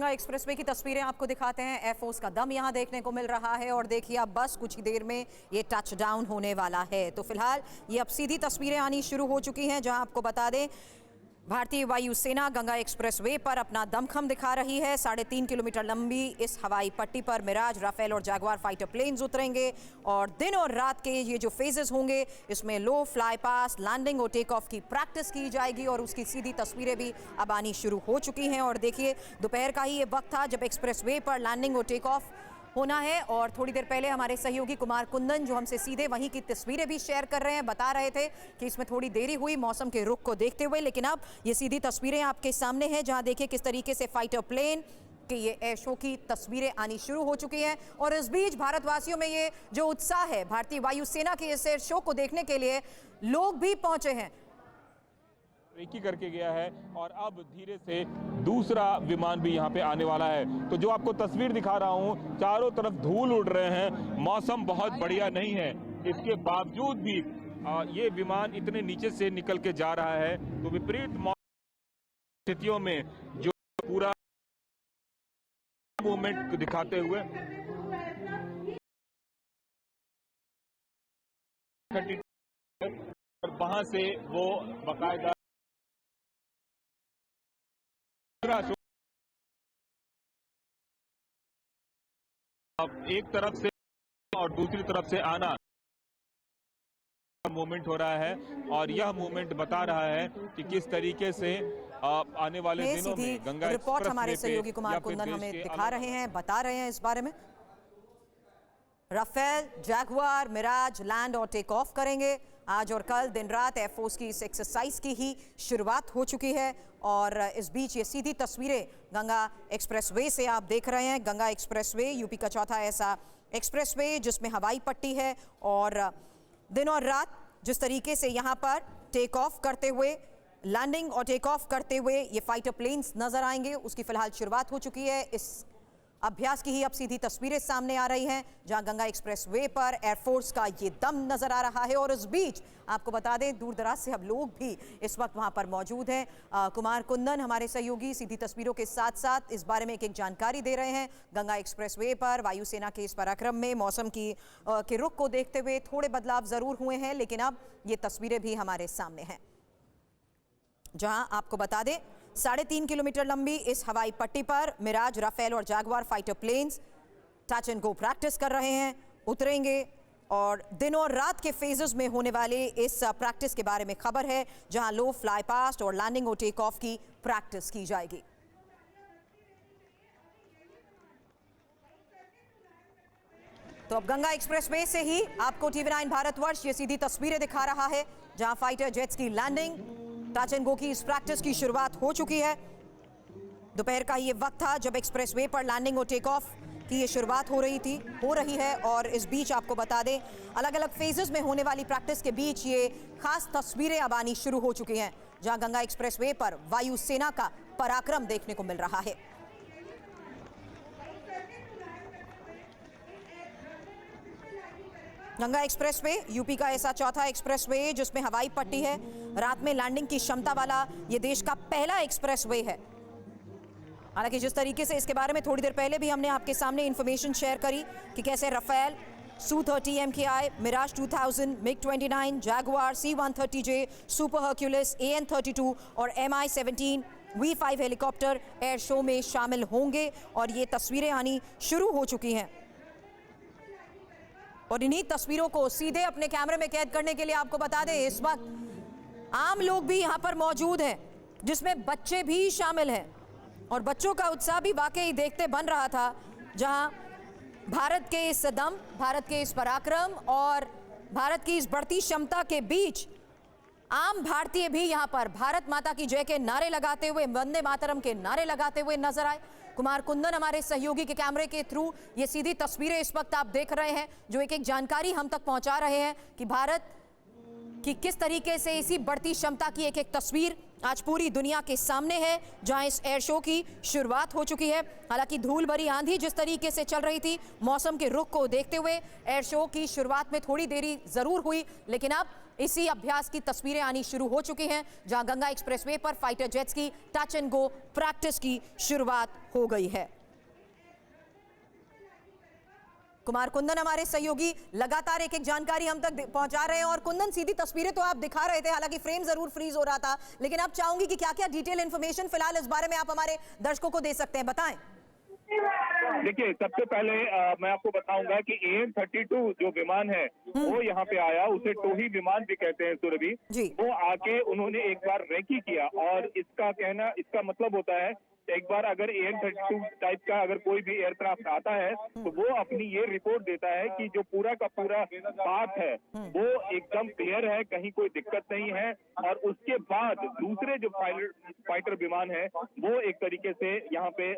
Ganga expressway की तस्वीरें आपको दिखाते हैं। एयरफोर्स का दम यहां देखने को मिल रहा है और देखिए अब बस कुछ ही देर में ये टच डाउन होने वाला है। तो फिलहाल ये अब सीधी तस्वीरें आनी शुरू हो चुकी हैं, जहां आपको बता दें भारतीय वायुसेना गंगा एक्सप्रेसवे पर अपना दमखम दिखा रही है। 3.5 किलोमीटर लंबी इस हवाई पट्टी पर मिराज, राफेल और जैगुआर फाइटर प्लेन्स उतरेंगे और दिन और रात के ये जो फेजेस होंगे इसमें लो फ्लाई पास, लैंडिंग और टेक ऑफ की प्रैक्टिस की जाएगी और उसकी सीधी तस्वीरें भी अब आनी शुरू हो चुकी हैं। और देखिए दोपहर का ही ये वक्त था जब एक्सप्रेसवे पर लैंडिंग और टेक ऑफ होना है और थोड़ी देर पहले हमारे सहयोगी कुमार कुंदन जो हमसे सीधे वहीं की तस्वीरें भी शेयर कर रहे हैं, बता रहे थे कि इसमें थोड़ी देरी हुई मौसम के रुख को देखते हुए, लेकिन अब ये सीधी तस्वीरें आपके सामने हैं जहां देखिए किस तरीके से फाइटर प्लेन कि ये एयर शो की तस्वीरें आनी शुरू हो चुकी हैं। और इस बीच भारतवासियों में ये जो उत्साह है भारतीय वायुसेना के इस एयर शो को देखने के लिए, लोग भी पहुंचे हैं। रेकी करके गया है और अब धीरे से दूसरा विमान भी यहाँ पे आने वाला है। तो जो आपको तस्वीर दिखा रहा हूँ, चारों तरफ धूल उड़ रहे हैं, मौसम बहुत बढ़िया नहीं है, इसके बावजूद भी ये विमान इतने नीचे से निकल के जा रहा है। तो विपरीत स्थितियों में जो पूरा मूवमेंट दिखाते हुए और वहां से वो बाकायदा एक तरफ से और दूसरी तरफ से आना मूवमेंट हो रहा है और यह मूवमेंट बता रहा है कि किस तरीके से आने वाले दिनों में गंगा रिपोर्ट हमारे सहयोगी कुमार कुंदन हमें दिखा रहे हैं, बता रहे हैं इस बारे में। राफेल, जैगुआर, मिराज लैंड और टेक ऑफ करेंगे। आज और कल दिन रात एयरफोर्स की इस एक्सरसाइज की ही शुरुआत हो चुकी है और इस बीच ये सीधी तस्वीरें गंगा एक्सप्रेसवे से आप देख रहे हैं। गंगा एक्सप्रेसवे यूपी का चौथा ऐसा एक्सप्रेसवे जिसमें हवाई पट्टी है और दिन और रात जिस तरीके से यहाँ पर टेक ऑफ करते हुए, लैंडिंग और टेक ऑफ करते हुए ये फाइटर प्लेन्स नजर आएंगे, उसकी फिलहाल शुरुआत हो चुकी है। इस अभ्यास की ही अब सीधी तस्वीरें सामने आ रही हैं जहां गंगा एक्सप्रेसवे पर एयरफोर्स का ये दम नजर आ रहा है। और इस बीच आपको बता दें दूर दराज से अब लोग भी इस वक्त वहां पर मौजूद हैं। कुमार कुंदन हमारे सहयोगी सीधी तस्वीरों के साथ साथ इस बारे में एक जानकारी दे रहे हैं। गंगा एक्सप्रेसवे पर वायुसेना के इस पराक्रम में मौसम के रुख को देखते हुए थोड़े बदलाव जरूर हुए हैं, लेकिन अब ये तस्वीरें भी हमारे सामने हैं जहां आपको बता दें 3.5 किलोमीटर लंबी इस हवाई पट्टी पर मिराज, राफेल और Jaguar fighter planes touch and go practice कर रहे हैं, उतरेंगे और दिन और रात के फेजेस में होने वाले इस प्रैक्टिस के बारे में खबर है जहां लो फ्लाई पास्ट और लैंडिंग और टेक ऑफ की प्रैक्टिस की जाएगी। तो अब गंगा एक्सप्रेसवे से ही आपको TV9 भारतवर्ष ये सीधी तस्वीरें दिखा रहा है जहां फाइटर जेट्स की लैंडिंग, टच एंड गो की इस प्रैक्टिस की शुरुआत हो चुकी है। दोपहर का ये वक्त था जब एक्सप्रेसवे पर लैंडिंग और टेक ऑफ की ये शुरुआत हो रही है और इस बीच आपको बता दें अलग अलग फेजेस में होने वाली प्रैक्टिस के बीच ये खास तस्वीरें अब आनी शुरू हो चुकी हैं जहां गंगा एक्सप्रेसवे पर वायुसेना का पराक्रम देखने को मिल रहा है। गंगा एक्सप्रेसवे यूपी का ऐसा चौथा एक्सप्रेसवे जिसमें हवाई पट्टी है, रात में लैंडिंग की क्षमता वाला ये देश का पहला एक्सप्रेसवे है। हालांकि जिस तरीके से इसके बारे में थोड़ी देर पहले भी हमने आपके सामने इंफॉर्मेशन शेयर करी कि कैसे Rafale, Su-30 MKI, Mirage 2000, MiG-29, Jaguar, C-130J, super Hercules, AN-32 और MI-17 V-5 helicopter air show में शामिल होंगे और ये तस्वीरें आनी शुरू हो चुकी हैं। और इन्हीं तस्वीरों को सीधे अपने कैमरे में कैद करने के लिए आपको बता दें इस वक्त आम लोग भी यहां पर मौजूद हैं जिसमें बच्चे भी शामिल हैं और बच्चों का उत्साह भी वाकई देखते बन रहा था जहां भारत के इस दम, भारत के इस पराक्रम और भारत की इस बढ़ती क्षमता के बीच आम भारतीय भी यहां पर भारत माता की जय के नारे लगाते हुए, वंदे मातरम के नारे लगाते हुए नजर आए। कुमार कुंदन हमारे सहयोगी के कैमरे के थ्रू ये सीधी तस्वीरें इस वक्त आप देख रहे हैं जो एक जानकारी हम तक पहुंचा रहे हैं कि भारत कि किस तरीके से इसी बढ़ती क्षमता की एक तस्वीर आज पूरी दुनिया के सामने है, जहां इस एयर शो की शुरुआत हो चुकी है। हालांकि धूल भरी आंधी जिस तरीके से चल रही थी, मौसम के रुख को देखते हुए एयर शो की शुरुआत में थोड़ी देरी जरूर हुई, लेकिन अब इसी अभ्यास की तस्वीरें आनी शुरू हो चुकी हैं, जहां गंगा एक्सप्रेसवे पर फाइटर जेट्स की टच एंड गो प्रैक्टिस की शुरुआत हो गई है। कुमार कुंदन हमारे सहयोगी लगातार एक एक जानकारी हम तक पहुंचा रहे हैं। और कुंदन, सीधी तस्वीरें तो आप दिखा रहे थे, हालांकि फ्रेम जरूर फ्रीज हो रहा था, लेकिन अब चाहूंगी कि क्या क्या डिटेल इंफॉर्मेशन फिलहाल इस बारे में आप हमारे दर्शकों को दे सकते हैं, बताएं। देखिए, सबसे पहले मैं आपको बताऊंगा कि AN-32 जो विमान है वो यहाँ पे आया, उसे टोही विमान भी कहते हैं सुरभि जी। वो आके उन्होंने एक बार रेकी किया, और इसका मतलब होता है एक बार अगर AN-32 टाइप का अगर कोई भी एयरक्राफ्ट आता है तो वो अपनी ये रिपोर्ट देता है कि जो पूरा का पूरा पाथ है वो एकदम क्लियर है, कहीं कोई दिक्कत नहीं है। और उसके बाद दूसरे जो फाइटर विमान है वो एक तरीके से यहाँ पे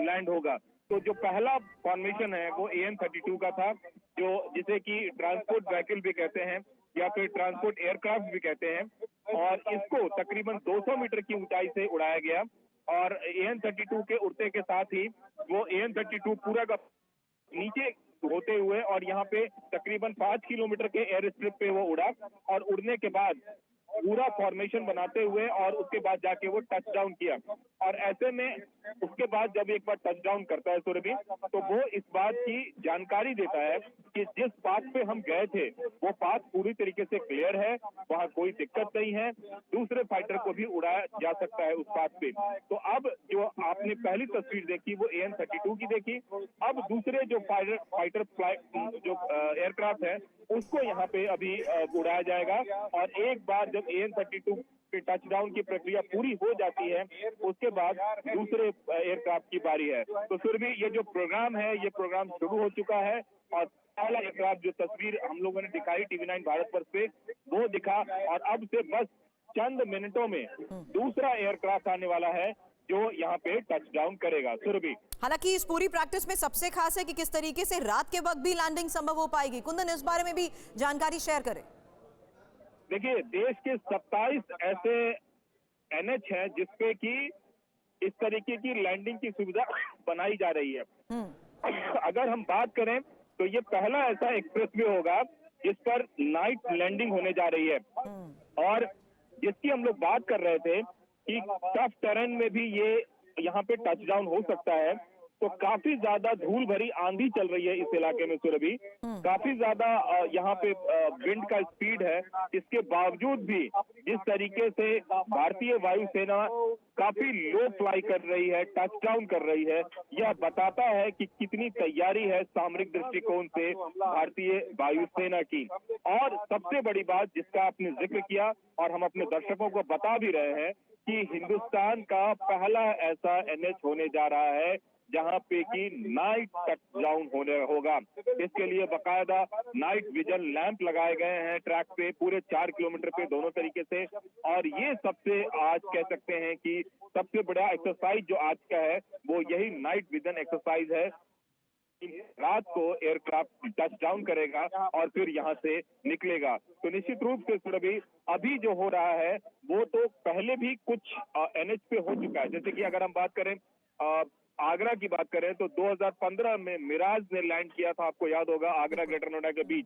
लैंड होगा। तो जो पहला फॉर्मेशन है वो AN-32 का था, जो जिसे कि ट्रांसपोर्ट व्हीकल भी कहते हैं या फिर ट्रांसपोर्ट एयरक्राफ्ट भी कहते हैं, और इसको तकरीबन 200 मीटर की ऊंचाई से उड़ाया गया। और AN-32 के उड़ते के साथ ही वो AN-32 पूरा का नीचे होते हुए और यहाँ पे तकरीबन 5 किलोमीटर के एयर स्ट्रिप पे वो उड़ा, और उड़ने के बाद पूरा फॉर्मेशन बनाते हुए और उसके बाद जाके वो टच डाउन किया। और ऐसे में उसके बाद जब एक बार टच डाउन करता है सुरभि, तो वो इस बात की जानकारी देता है कि जिस पाथ पे हम गए थे वो पाथ पूरी तरीके से क्लियर है, वहाँ कोई दिक्कत नहीं है, दूसरे फाइटर को भी उड़ाया जा सकता है उस पाथ पे। तो अब जो आपने पहली तस्वीर देखी वो AN-32 की देखी, अब दूसरे जो फाइटर जो एयरक्राफ्ट है उसको यहाँ पे अभी उड़ाया जाएगा। और एक बार जब AN-32 पे टचडाउन की प्रक्रिया पूरी हो जाती है उसके बाद दूसरे एयरक्राफ्ट की बारी है। तो सुरभि, ये जो प्रोग्राम है ये प्रोग्राम शुरू हो चुका है, और पहला एयरक्राफ्ट जो तस्वीर हम लोगों ने दिखाई TV9 भारत वर्ष पे वो दिखा, और अब से बस चंद मिनटों में दूसरा एयरक्राफ्ट आने वाला है जो यहाँ पे टच डाउन करेगा। सुरभि, हालांकि इस पूरी प्रैक्टिस में सबसे खास है कि किस तरीके से रात के वक्त भी लैंडिंग संभव हो पाएगी। कुंदन, इस बारे में भी जानकारी शेयर करें। देखिए, देश के 27 ऐसे NH हैं जिसपे कि इस तरीके की लैंडिंग की सुविधा बनाई जा रही है। अगर हम बात करें तो ये पहला ऐसा एक्सप्रेसवे होगा जिस पर नाइट लैंडिंग होने जा रही है, और जिसकी हम लोग बात कर रहे थे कि टफ टेरेन में भी ये यहाँ पे टच डाउन हो सकता है। तो काफी ज्यादा धूल भरी आंधी चल रही है इस इलाके में सुरभि, काफी ज्यादा यहाँ पे विंड का स्पीड है। इसके बावजूद भी जिस तरीके से भारतीय वायुसेना काफी लो फ्लाई कर रही है, टच डाउन कर रही है, यह बताता है कि कितनी तैयारी है सामरिक दृष्टिकोण से भारतीय वायुसेना की। और सबसे बड़ी बात जिसका आपने जिक्र किया और हम अपने दर्शकों को बता भी रहे हैं कि हिंदुस्तान का पहला ऐसा NH होने जा रहा है जहां पे कि नाइट टच डाउन होने होगा। इसके लिए बकायदा नाइट विजन लैंप लगाए गए हैं ट्रैक पे पूरे 4 किलोमीटर पे दोनों तरीके से। और ये सबसे आज कह सकते हैं कि सबसे बड़ा एक्सरसाइज जो आज का है वो यही नाइट विजन एक्सरसाइज है। रात को एयरक्राफ्ट टच डाउन करेगा और फिर यहाँ से निकलेगा। तो निश्चित रूप से सुरभि, अभी जो हो रहा है वो तो पहले भी कुछ NH पे हो चुका है। जैसे कि अगर हम बात करें आगरा की बात करें तो 2015 में मिराज ने लैंड किया था, आपको याद होगा, आगरा ग्रेटर नोएडा के बीच।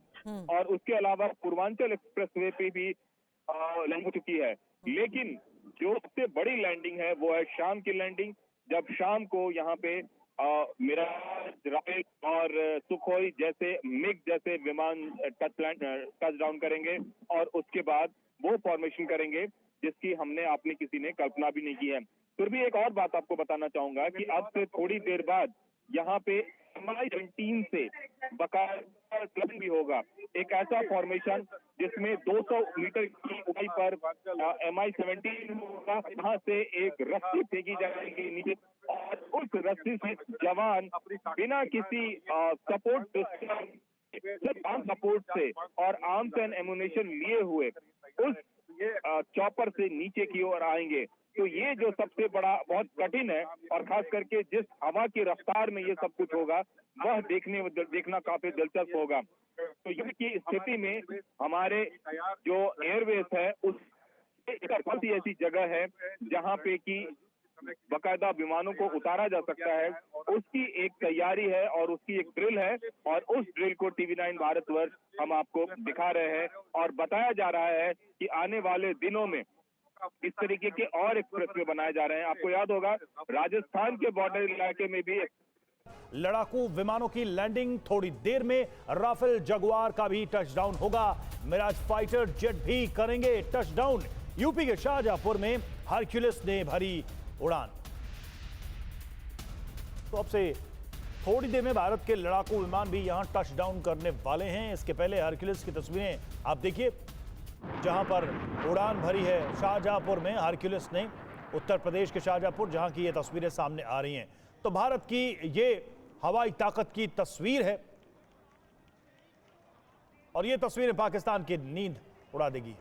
और उसके अलावा पूर्वांचल एक्सप्रेसवे पे भी लैंड हो चुकी है। लेकिन जो सबसे बड़ी लैंडिंग है वो है शाम की लैंडिंग, जब शाम को यहाँ पे मिराज, राफेल और सुखोई जैसे मिग जैसे विमान टच डाउन करेंगे और उसके बाद वो फॉर्मेशन करेंगे जिसकी हमने आपने किसी ने कल्पना भी नहीं की है। फिर भी एक और बात आपको बताना चाहूंगा कि अब से थोड़ी देर बाद यहाँ पे MI-17 से बकायदा क्लब भी होगा, एक ऐसा फॉर्मेशन जिसमें 200 मीटर की ऊंचाई पर MI-17 होगा। यहाँ से एक रस्सी फेंकी जाएगी नीचे और उस रस्सी से जवान बिना किसी सपोर्ट सिस्टम, सिर्फ आर्म सपोर्ट से और आर्म्स एंड एमुनेशन लिए हुए उस चॉपर से नीचे की ओर आएंगे। तो ये जो सबसे बड़ा बहुत कठिन है और खास करके जिस हवा की रफ्तार में ये सब कुछ होगा वह देखना काफी दिलचस्प होगा। तो युद्ध की स्थिति में हमारे जो एयरवेज है उस कौन सी ऐसी जगह है जहां पे कि बाकायदा विमानों को उतारा जा सकता है, उसकी एक तैयारी है और उसकी एक ड्रिल है। और उस ड्रिल को TV9 भारतवर्ष हम आपको दिखा रहे हैं और बताया जा रहा है कि आने वाले दिनों में इस तरीके के और एक्सप्रेसवे बनाए जा रहे हैं। आपको याद होगा राजस्थान के बॉर्डर इलाके में भी लड़ाकू विमानों की लैंडिंग, थोड़ी देर में राफेल जगुआर का भी टचडाउन होगा। मिराज फाइटर जेट भी करेंगे टचडाउन। यूपी के शाहजहांपुर में हरक्यूलिस ने भरी उड़ान। तो अब से थोड़ी देर में भारत के लड़ाकू विमान भी यहां टचडाउन करने वाले हैं। इसके पहले हरक्यूलिस की तस्वीरें आप देखिए, जहां पर उड़ान भरी है शाहजहांपुर में हरक्यूलिस ने, उत्तर प्रदेश के शाहजहांपुर, जहां की ये तस्वीरें सामने आ रही हैं। तो भारत की ये हवाई ताकत की तस्वीर है और ये तस्वीरें पाकिस्तान की नींद उड़ा देगी।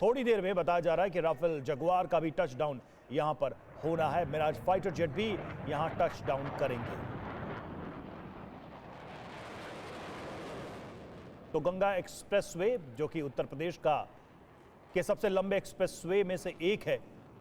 थोड़ी देर में बताया जा रहा है कि राफेल जगुआर का भी टचडाउन यहां पर होना है। मिराज फाइटर जेट भी यहां टचडाउन करेंगे। तो गंगा एक्सप्रेसवे, जो कि उत्तर प्रदेश के सबसे लंबे एक्सप्रेसवे में से एक है,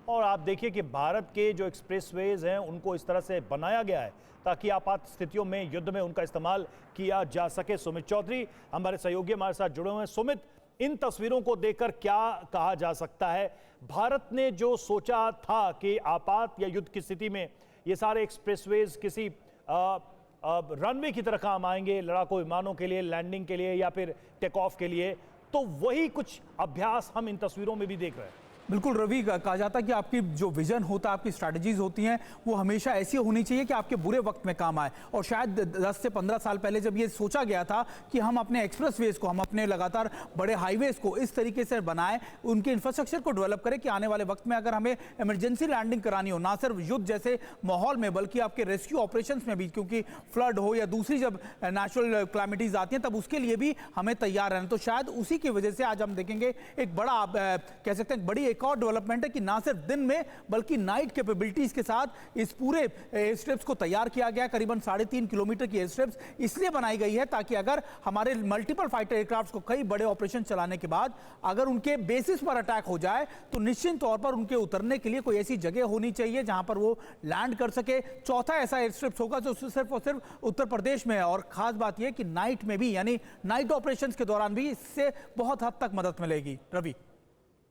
और आप देखिए कि भारत के जो एक्सप्रेसवेज हैं उनको इस तरह से बनाया गया है ताकि आपात स्थितियों में, युद्ध में उनका इस्तेमाल किया जा सके। सुमित चौधरी हमारे सहयोगी हमारे साथ जुड़े हुए हैं। सुमित, इन तस्वीरों को देखकर क्या कहा जा सकता है? भारत ने जो सोचा था कि आपात या युद्ध की स्थिति में ये सारे एक्सप्रेसवेज किसी रनवे की तरह काम आएंगे, लड़ाकू विमानों के लिए लैंडिंग के लिए या फिर टेक ऑफ के लिए, तो वही कुछ अभ्यास हम इन तस्वीरों में भी देख रहे हैं। बिल्कुल रवि, कहा जाता है कि आपकी जो विजन होता है, आपकी स्ट्रैटेजीज होती हैं, वो हमेशा ऐसी होनी चाहिए कि आपके बुरे वक्त में काम आए। और शायद 10 से 15 साल पहले जब ये सोचा गया था कि हम अपने एक्सप्रेसवेज को, हम अपने लगातार बड़े हाईवेज को इस तरीके से बनाएं, उनके इंफ्रास्ट्रक्चर को डेवलप करें कि आने वाले वक्त में अगर हमें इमरजेंसी लैंडिंग करानी हो, ना सिर्फ युद्ध जैसे माहौल में बल्कि आपके रेस्क्यू ऑपरेशंस में भी, क्योंकि फ्लड हो या दूसरी जब नेचुरल क्लैमिटीज आती हैं तब उसके लिए भी हमें तैयार रहना। तो शायद उसी की वजह से आज हम देखेंगे एक बड़ा कह सकते हैं बड़ी एक और डेवलपमेंट है कि ना सिर्फ दिन में बल्कि नाइट कैपेबिलिटीज के साथ इस पूरे एयर स्ट्रिप्स को तैयार किया गया। करीबन 3.5 किलोमीटर की एयर स्ट्रिप्स इसलिए बनाई गई है ताकि अगर हमारे मल्टीपल फाइटर एयरक्राफ्ट को कई बड़े ऑपरेशन चलाने के बाद अगर उनके बेसिस पर अटैक हो जाए तो निश्चित तौर पर उनके उतरने के लिए कोई ऐसी जगह होनी चाहिए जहां पर वो लैंड कर सके। चौथा ऐसा एयर स्ट्रिप्स होगा जो सिर्फ और सिर्फ उत्तर प्रदेश में है। और खास बात यह कि नाइट में भी, यानी नाइट ऑपरेशंस के दौरान भी इससे बहुत हद तक मदद मिलेगी। रवि,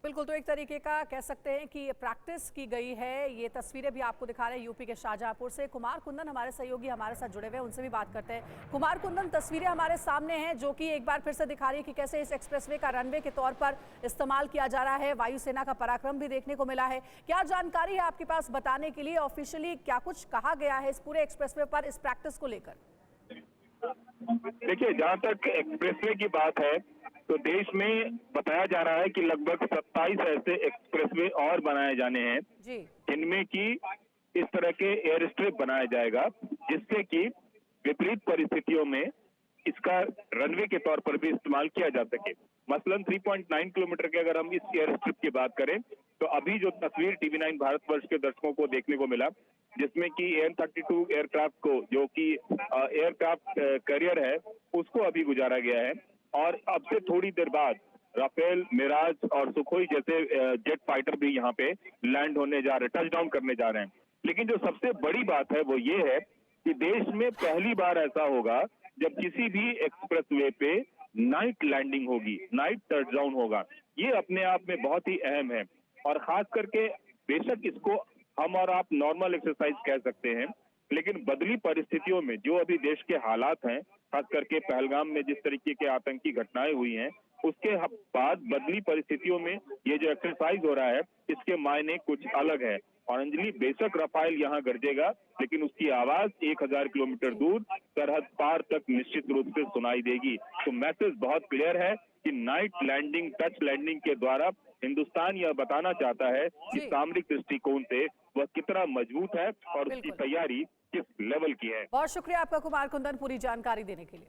बिल्कुल, तो एक तरीके का कह सकते हैं कि प्रैक्टिस की गई है। ये तस्वीरें भी आपको दिखा रहे हैं यूपी के शाहजहांपुर से। कुमार कुंदन हमारे सहयोगी हमारे साथ जुड़े हुए हैं, उनसे भी बात करते हैं। कुमार कुंदन, तस्वीरें हमारे सामने हैं जो कि एक बार फिर से दिखा रही है कि कैसे इस एक्सप्रेसवे का रनवे के तौर पर इस्तेमाल किया जा रहा है। वायुसेना का पराक्रम भी देखने को मिला है। क्या जानकारी है आपके पास बताने के लिए? ऑफिशियली क्या कुछ कहा गया है इस पूरे एक्सप्रेसवे पर, इस प्रैक्टिस को लेकर? देखिए, जहां तक एक्सप्रेसवे की बात है तो देश में बताया जा रहा है कि लगभग 27 ऐसे एक्सप्रेसवे और बनाए जाने हैं जिनमें कि इस तरह के एयर स्ट्रिप बनाया जाएगा, जिससे कि विपरीत परिस्थितियों में इसका रनवे के तौर पर भी इस्तेमाल किया जा सके। मसलन 3.9 किलोमीटर के अगर हम इस एयर स्ट्रिप की बात करें तो अभी जो तस्वीर TV9 भारतवर्ष के दर्शकों को देखने को मिला, जिसमें कि AN-32 एयरक्राफ्ट को, जो कि एयरक्राफ्ट कैरियर है, उसको अभी गुजारा गया है। और अब से थोड़ी देर बाद राफेल, मिराज और सुखोई जैसे जेट फाइटर भी यहाँ पे लैंड होने जा रहे, टचडाउन करने जा रहे हैं। लेकिन जो सबसे बड़ी बात है वो ये है कि देश में पहली बार ऐसा होगा जब किसी भी एक्सप्रेसवे पे नाइट लैंडिंग होगी, नाइट टचडाउन होगा। ये अपने आप में बहुत ही अहम है और खास करके बेशक इसको हम और आप नॉर्मल एक्सरसाइज कह सकते हैं, लेकिन बदली परिस्थितियों में जो अभी देश के हालात हैं, खास करके पहलगाम में जिस तरीके के आतंकी घटनाएं हुई हैं, उसके बाद बदली परिस्थितियों में ये जो एक्सरसाइज हो रहा है इसके मायने कुछ अलग है। और अंजलि, बेशक रफाइल यहाँ गरजेगा लेकिन उसकी आवाज 1000 किलोमीटर दूर सरहद पार तक निश्चित रूप से सुनाई देगी। तो मैसेज बहुत क्लियर है कि नाइट लैंडिंग, टच लैंडिंग के द्वारा हिंदुस्तान यह बताना चाहता है कि सामरिक दृष्टिकोण से वह कितना मजबूत है और उसकी तैयारी किस लेवल की है। बहुत शुक्रिया आपका कुमार कुंदन पूरी जानकारी देने के लिए।